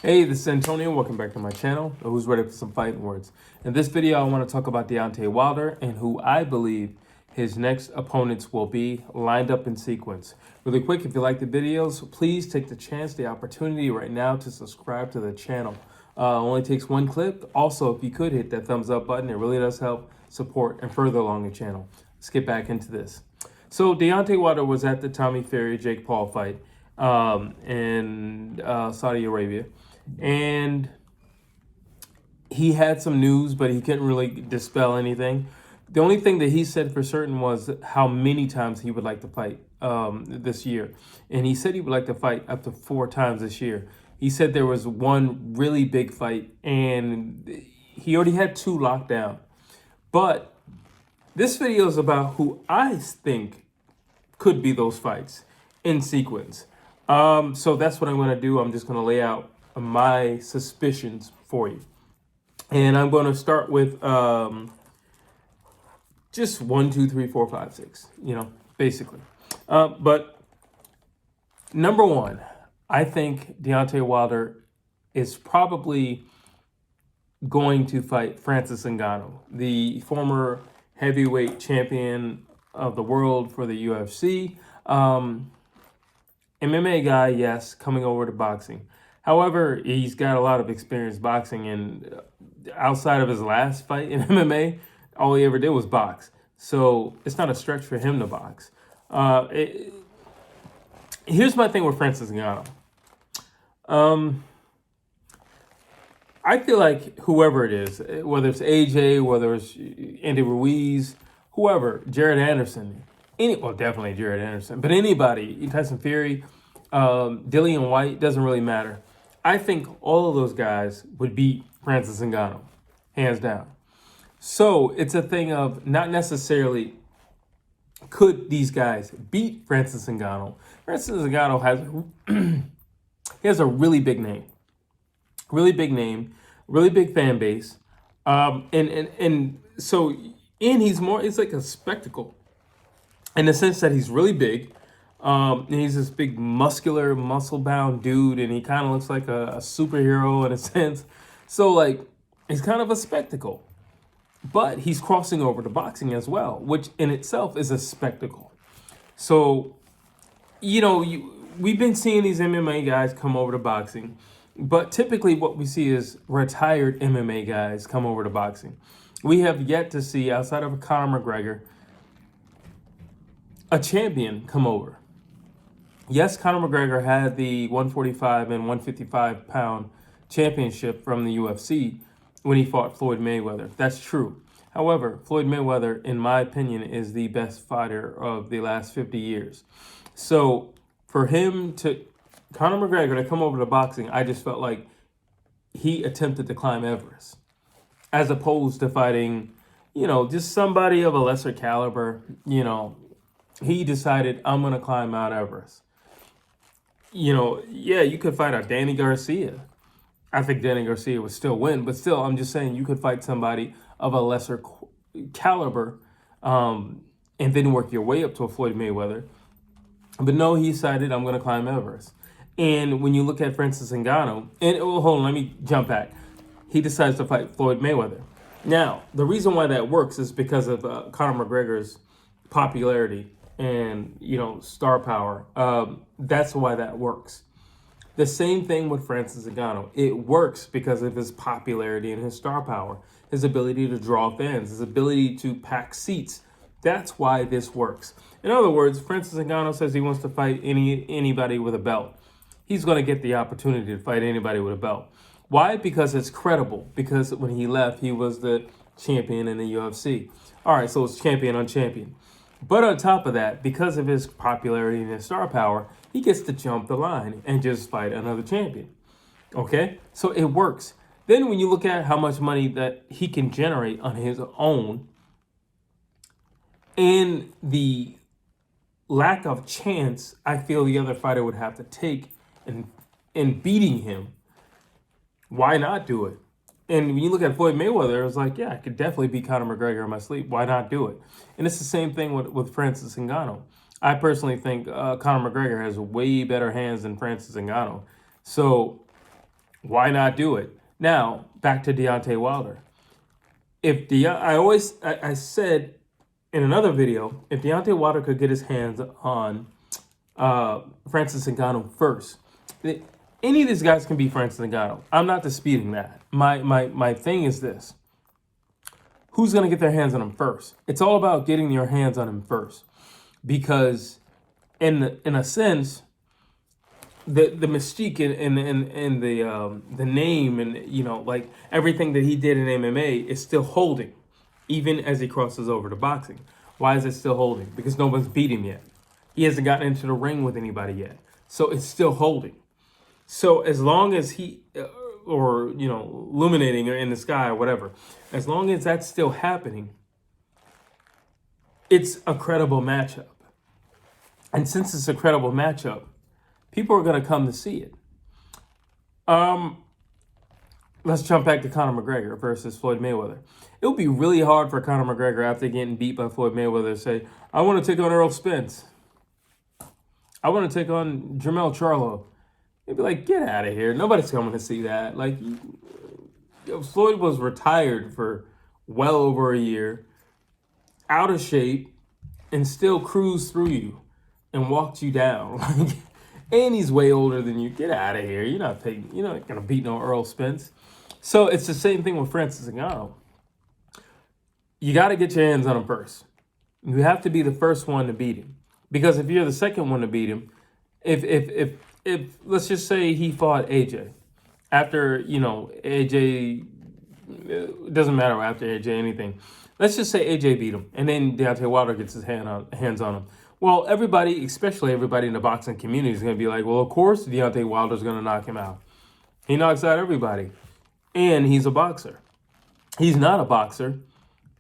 Hey, this is Antonio. Welcome back to my channel. Who's ready for some fighting words? In this video, I want to talk about Deontay Wilder and who I believe his next opponents will be, lined up in sequence. Really quick, if you like the videos, please take the opportunity right now to subscribe to the channel. Only takes one click. Also, if you could hit that thumbs up button, it really does help support and further along the channel. Let's get back into this. So Deontay Wilder was at the Tommy Fury Jake Paul fight in Saudi Arabia, and he had some news, but he couldn't really dispel anything. The only thing that he said for certain was how many times he would like to fight this year. And he said he would like to fight up to 4 times this year. He said there was one really big fight, and he already had 2 locked down. But this video is about who I think could be those fights in sequence. So that's what I'm going to do. I'm just going to lay out my suspicions for you. And I'm going to start with just 1, 2, 3, 4, 5, 6, basically. But number one, I think Deontay Wilder is probably going to fight Francis Ngannou, the former heavyweight champion of the world for the UFC. MMA guy, yes, coming over to boxing. However, he's got a lot of experience boxing, and outside of his last fight in MMA, all he ever did was box. So it's not a stretch for him to box. Here's my thing with Francis Ngannou. I feel like whoever it is, whether it's AJ, whether it's Andy Ruiz, whoever, Jared Anderson, definitely Jared Anderson, but anybody, Tyson Fury, Dillian White, doesn't really matter. I think all of those guys would beat Francis Ngannou, hands down. So it's a thing of not necessarily could these guys beat Francis Ngannou. Francis Ngannou has a really big name, really big fan base, and so he's like a spectacle in the sense that he's really big. And he's this big, muscular, muscle-bound dude, and he kind of looks like a superhero in a sense. So, like, he's kind of a spectacle. But he's crossing over to boxing as well, which in itself is a spectacle. So, we've been seeing these MMA guys come over to boxing, but typically what we see is retired MMA guys come over to boxing. We have yet to see, outside of Conor McGregor, a champion come over. Yes, Conor McGregor had the 145 and 155 pound championship from the UFC when he fought Floyd Mayweather. That's true. However, Floyd Mayweather, in my opinion, is the best fighter of the last 50 years. So for Conor McGregor to come over to boxing, I just felt like he attempted to climb Everest, as opposed to fighting, just somebody of a lesser caliber. He decided, I'm going to climb Mount Everest. You could fight a Danny Garcia. I think Danny Garcia would still win, but still, I'm just saying you could fight somebody of a lesser caliber, and then work your way up to a Floyd Mayweather. But no, he decided, I'm going to climb Everest. And when you look at Francis Ngannou, hold on, let me jump back. He decides to fight Floyd Mayweather. Now, the reason why that works is because of Conor McGregor's popularity and star power. That's why that works. The same thing with Francis Ngannou. It works because of his popularity and his star power, his ability to draw fans, his ability to pack seats. That's why this works. In other words, Francis Ngannou says he wants to fight anybody with a belt. He's going to get the opportunity to fight anybody with a belt. Why? Because it's credible. Because when he left, he was the champion in the UFC. All right, so it's champion on champion. But on top of that, because of his popularity and his star power, he gets to jump the line and just fight another champion. Okay? So it works. Then when you look at how much money that he can generate on his own and the lack of chance I feel the other fighter would have to take in beating him, why not do it? And when you look at Floyd Mayweather, it's like, yeah, I could definitely beat Conor McGregor in my sleep. Why not do it? And it's the same thing with Francis Ngannou. I personally think Conor McGregor has way better hands than Francis Ngannou. So Why not do it? Now, back to Deontay Wilder. I said in another video, if Deontay Wilder could get his hands on Francis Ngannou first, any of these guys can beat Francis Ngannou. I'm not disputing that. My thing is this: who's going to get their hands on him first? It's all about getting your hands on him first, because in a sense, the mystique and the name, and like everything that he did in MMA is still holding, even as he crosses over to boxing. Why is it still holding? Because no one's beat him yet. He hasn't gotten into the ring with anybody yet, so it's still holding. So as long as he or illuminating or in the sky or whatever, as long as that's still happening, it's a credible matchup. And since it's a credible matchup, people are going to come to see it. Let's jump back to Conor McGregor versus Floyd Mayweather. It would be really hard for Conor McGregor, after getting beat by Floyd Mayweather, to say, I want to take on Errol Spence. I want to take on Jermell Charlo. They'd be like, get out of here. Nobody's coming to see that. Like, Floyd was retired for well over a year, out of shape, and still cruised through you and walked you down. And he's way older than you. Get out of here. You're not gonna beat no Errol Spence. So it's the same thing with Francis Ngannou. You got to get your hands on him first. You have to be the first one to beat him, because if you're the second one to beat him, if let's just say he fought AJ after AJ, it doesn't matter after AJ anything. Let's just say AJ beat him, and then Deontay Wilder gets his hands on him. Well, everybody, especially everybody in the boxing community, is going to be like, well, of course Deontay Wilder's going to knock him out. He knocks out everybody. And he's a boxer. He's not a boxer,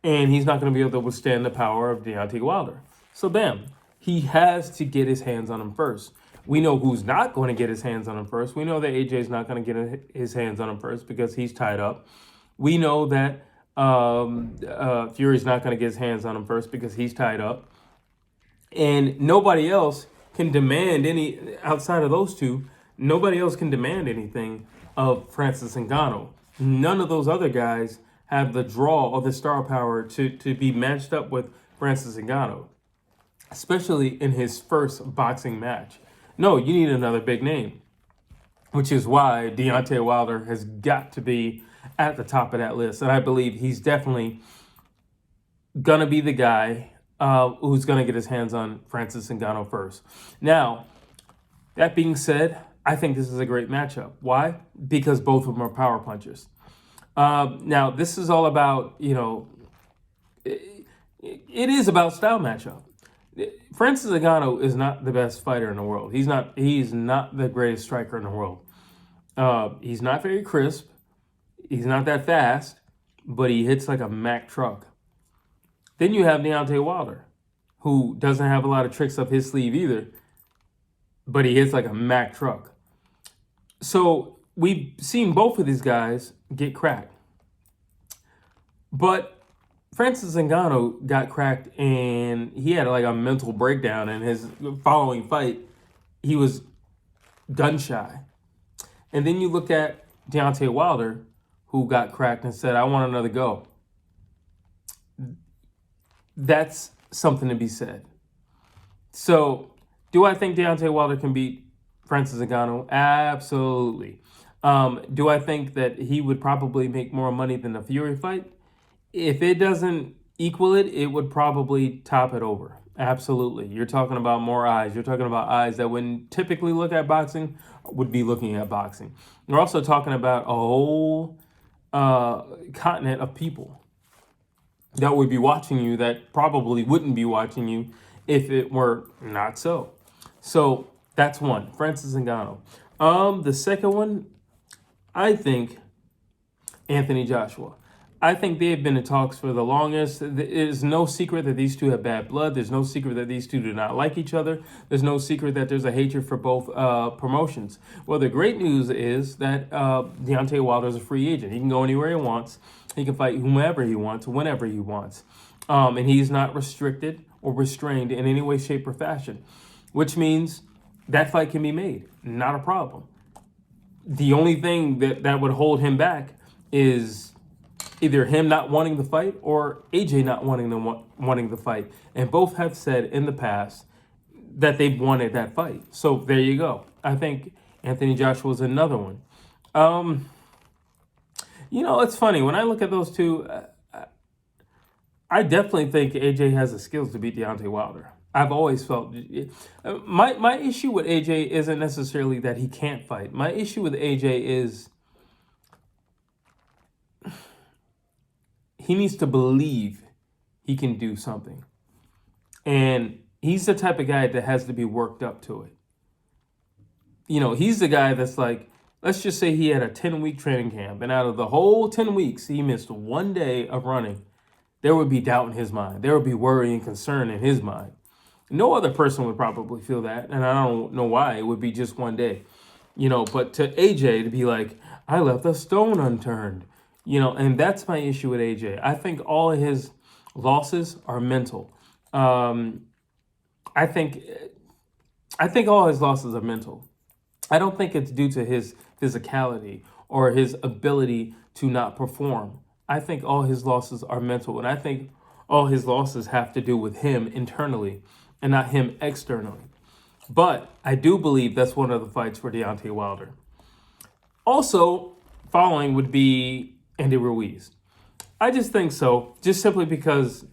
and he's not going to be able to withstand the power of Deontay Wilder. So, bam, he has to get his hands on him first. We know who's not going to get his hands on him first. We know that AJ's not going to get his hands on him first because he's tied up. We know that Fury's not going to get his hands on him first because he's tied up. And nobody else can demand outside of those two, nobody else can demand anything of Francis Ngannou. None of those other guys have the draw or the star power to be matched up with Francis Ngannou, especially in his first boxing match. No, you need another big name, which is why Deontay Wilder has got to be at the top of that list. And I believe he's definitely going to be the guy who's going to get his hands on Francis Ngannou first. Now, that being said, I think this is a great matchup. Why? Because both of them are power punchers. Now, this is all about, it is about style matchup. Francis Ngannou is not the best fighter in the world. He's not the greatest striker in the world. He's not very crisp. He's not that fast, but he hits like a Mack truck. Then you have Deontay Wilder, who doesn't have a lot of tricks up his sleeve either, but he hits like a Mack truck. So we've seen both of these guys get cracked. But Francis Ngannou got cracked, and he had like a mental breakdown in his following fight. He was gun shy. And then you look at Deontay Wilder, who got cracked and said, I want another go. That's something to be said. So, do I think Deontay Wilder can beat Francis Ngannou? Absolutely. Do I think that he would probably make more money than the Fury fight? If it doesn't equal it, it would probably top it over. Absolutely. You're talking about more eyes. You're talking about eyes that wouldn't typically look at boxing would be looking at boxing. You're also talking about a whole continent of people that would be watching you that probably wouldn't be watching you if it were not so. So that's one, Francis Ngannou. The second one, I think Anthony Joshua. I think they've been in talks for the longest. There's no secret that these two have bad blood. There's no secret that these two do not like each other. There's no secret that there's a hatred for both promotions. Well, the great news is that Deontay Wilder is a free agent. He can go anywhere he wants. He can fight whomever he wants, whenever he wants. And he's not restricted or restrained in any way, shape, or fashion, which means that fight can be made. Not a problem. The only thing that would hold him back is either him not wanting the fight or AJ not wanting the fight. And both have said in the past that they've wanted that fight. So there you go. I think Anthony Joshua is another one. It's funny when I look at those two. I definitely think AJ has the skills to beat Deontay Wilder. I've always felt my issue with AJ isn't necessarily that he can't fight. My issue with AJ is he needs to believe he can do something. And he's the type of guy that has to be worked up to it. He's the guy that's like, let's just say he had a 10-week training camp, and out of the whole 10 weeks, he missed one day of running. There would be doubt in his mind. There would be worry and concern in his mind. No other person would probably feel that, and I don't know why. It would be just one day. But to AJ to be like, I left a stone unturned, and that's my issue with AJ. I think all of his losses are mental. I think all his losses are mental. I don't think it's due to his physicality or his ability to not perform. I think all his losses are mental, and I think all his losses have to do with him internally and not him externally. But I do believe that's one of the fights for Deontay Wilder. Also, following would be Andy Ruiz. I just think so, just simply because,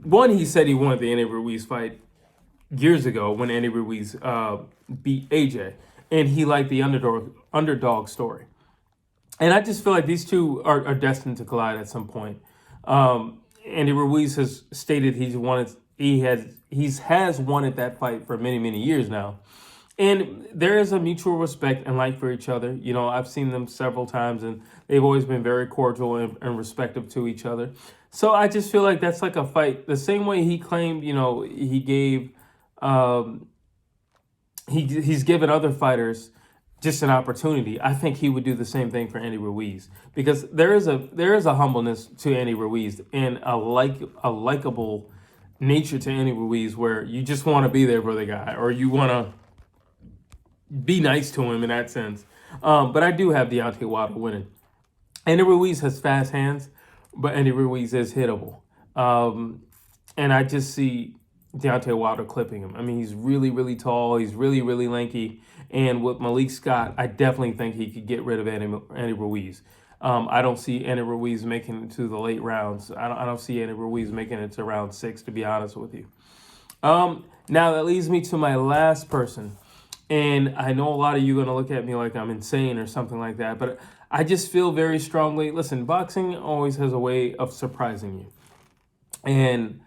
one, he said he wanted the Andy Ruiz fight years ago when Andy Ruiz beat AJ, and he liked the underdog story. And I just feel like these two are destined to collide at some point. Andy Ruiz has stated he has wanted that fight for many, many years now. And there is a mutual respect and like for each other. I've seen them several times, and they've always been very cordial and respectful to each other. So I just feel like that's like a fight. The same way he claimed, he gave, he's given other fighters just an opportunity. I think he would do the same thing for Andy Ruiz, because there is a humbleness to Andy Ruiz and a likable nature to Andy Ruiz where you just want to be there for the guy, or you want to be nice to him in that sense. But I do have Deontay Wilder winning. Andy Ruiz has fast hands, but Andy Ruiz is hittable. And I just see Deontay Wilder clipping him. I mean, he's really, really tall. He's really, really lanky. And with Malik Scott, I definitely think he could get rid of Andy Ruiz. I don't see Andy Ruiz making it to the late rounds. I don't see Andy Ruiz making it to round 6, to be honest with you. Now that leads me to my last person. And I know a lot of you are going to look at me like I'm insane or something like that, but I just feel very strongly, listen, boxing always has a way of surprising you. And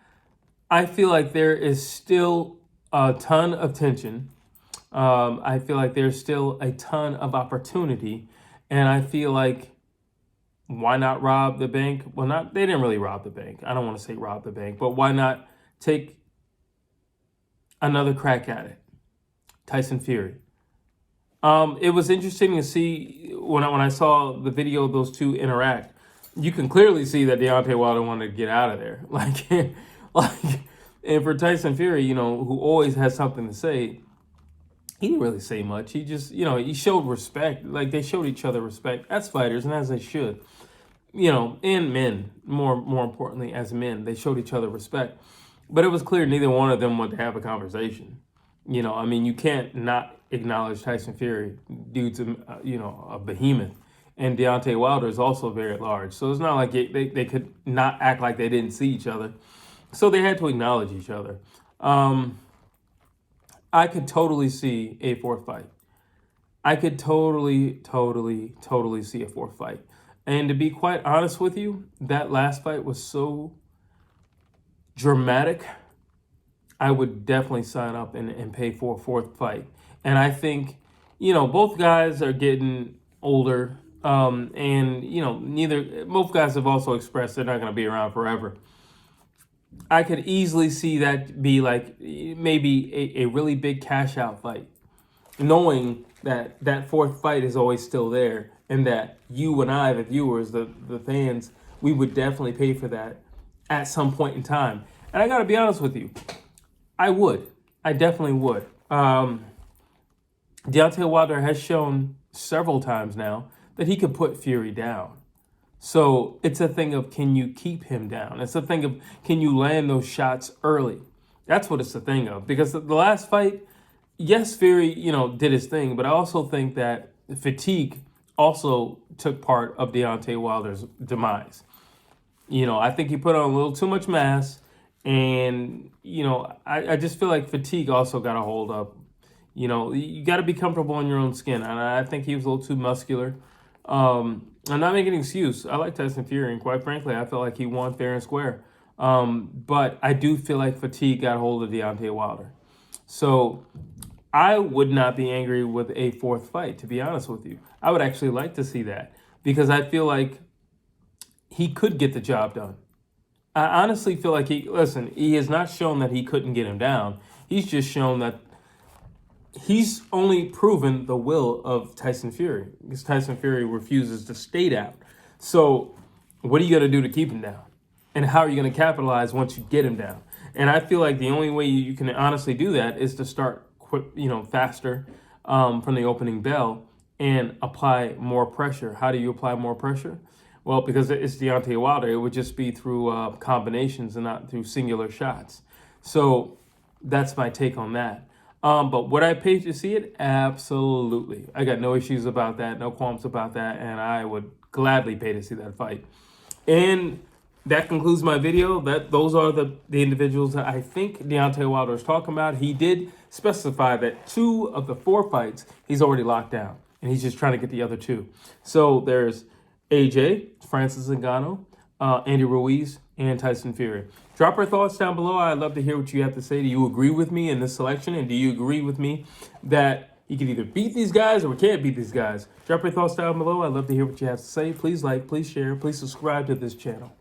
I feel like there is still a ton of tension. I feel like there's still a ton of opportunity. And I feel like, why not rob the bank? Well, they didn't really rob the bank. I don't want to say rob the bank, but why not take another crack at it? Tyson Fury. It was interesting to see when I saw the video of those two interact. You can clearly see that Deontay Wilder wanted to get out of there. And for Tyson Fury, who always has something to say, he didn't really say much. He just, he showed respect. Like, they showed each other respect as fighters, and as they should. And men, more importantly, as men, they showed each other respect. But it was clear neither one of them wanted to have a conversation. You can't not acknowledge Tyson Fury due to, a behemoth. And Deontay Wilder is also very large. So it's not like they could not act like they didn't see each other. So they had to acknowledge each other. I could totally see a fourth fight. I could totally see a fourth fight. And to be quite honest with you, that last fight was so dramatic. I would definitely sign up and pay for a fourth fight. And I think, both guys are getting older. Both guys have also expressed they're not going to be around forever. I could easily see that be like maybe a really big cash out fight, knowing that fourth fight is always still there, and that you and I, the viewers, the fans, we would definitely pay for that at some point in time. And I got to be honest with you, I definitely would. Deontay Wilder has shown several times now that he could put Fury down. So it's a thing of, can you keep him down? It's a thing of, can you land those shots early? That's what it's a thing of. Because the last fight, yes, Fury, did his thing, but I also think that fatigue also took part of Deontay Wilder's demise. I think he put on a little too much mass, and I just feel like fatigue also got a hold of. You got to be comfortable in your own skin, and I think he was a little too muscular. I'm not making an excuse. I like Tyson Fury, and quite frankly, I felt like he won fair and square. But I do feel like fatigue got hold of Deontay Wilder. So I would not be angry with a fourth fight, to be honest with you. I would actually like to see that because I feel like he could get the job done. I honestly feel like he has not shown that he couldn't get him down. He's just shown that he's only proven the will of Tyson Fury because Tyson Fury refuses to stay down. So what are you going to do to keep him down? And how are you going to capitalize once you get him down? And I feel like the only way you can honestly do that is to start faster from the opening bell and apply more pressure. How do you apply more pressure? Well, because it's Deontay Wilder, it would just be through combinations and not through singular shots. So that's my take on that. But would I pay to see it? Absolutely. I got no issues about that, no qualms about that, and I would gladly pay to see that fight. And that concludes my video. Those are the individuals that I think Deontay Wilder is talking about. He did specify that 2 of the 4 fights he's already locked down, and he's just trying to get the other 2. So there's AJ, Francis Ngannou, Andy Ruiz, and Tyson Fury. Drop your thoughts down below. I'd love to hear what you have to say. Do you agree with me in this selection? And do you agree with me that he can either beat these guys or we can't beat these guys? Drop your thoughts down below. I'd love to hear what you have to say. Please like, please share, please subscribe to this channel.